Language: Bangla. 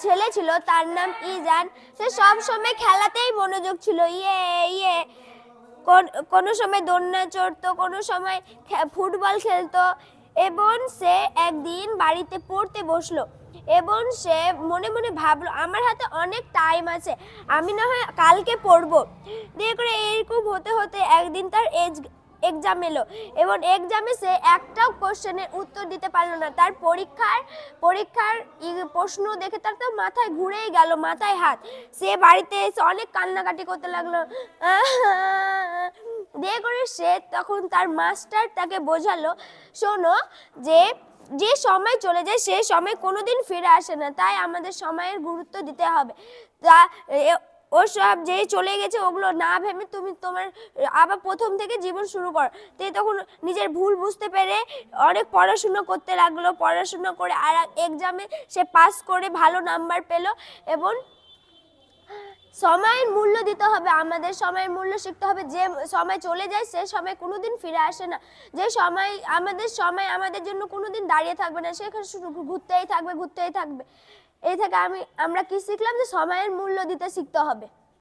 ছেলে ছিল, তার নাম ইজান। সে সব সময় খেলাতেই মনোযোগ ছিল, ইয়ে ইয়ে। কোনো সময় দোলনা চড়তো, কোনো সময় ফুটবল খেলতো। এবং সে একদিন বাড়িতে পড়তে বসলো এবং সে মনে মনে ভাবলো আমার হাতে অনেক টাইম আছে, আমি না হয় কালকে পড়বো। দিয়ে করে এরকম হতে হতে একদিন তার এক্সাম এলো এবং এক্সামে সে একটাও কোশ্চেনের উত্তর দিতে পারলো না। তার পরীক্ষার প্রশ্ন দেখে তার তো মাথায় ঘুরেই গেল, মাথায় হাত। সে বাড়িতে এসে অনেক কান্নাকাটি করতে লাগলো। দিয়ে করে সে তখন তার মাস্টার তাকে বোঝালো, শোনো, যে যে সময় চলে যায় সে সময় কোনোদিন ফিরে আসে না, তাই আমাদের সময়ের গুরুত্ব দিতে হবে। তা ওসব যে চলে গেছে ওগুলো না ভেবে তুমি তোমার আবার প্রথম থেকে জীবন শুরু করো। তো তখন নিজের ভুল বুঝতে পেরে অনেক পড়াশুনো করতে লাগলো। পড়াশুনো করে আর এক্সামে সে পাস করে ভালো নাম্বার পেল। এবং সময়ের মূল্য দিতে হবে, আমাদের সময়ের মূল্য শিখতে হবে। যে সময় চলে যায় সে সময় কোনোদিন ফিরে আসে না। যে সময় আমাদের জন্য কোনোদিন দাঁড়িয়ে থাকবে না, সেখানে শুধু ঘুরতেই থাকবে। এই থেকে আমরা কি শিখলাম, যে সময়ের মূল্য দিতে শিখতে হবে।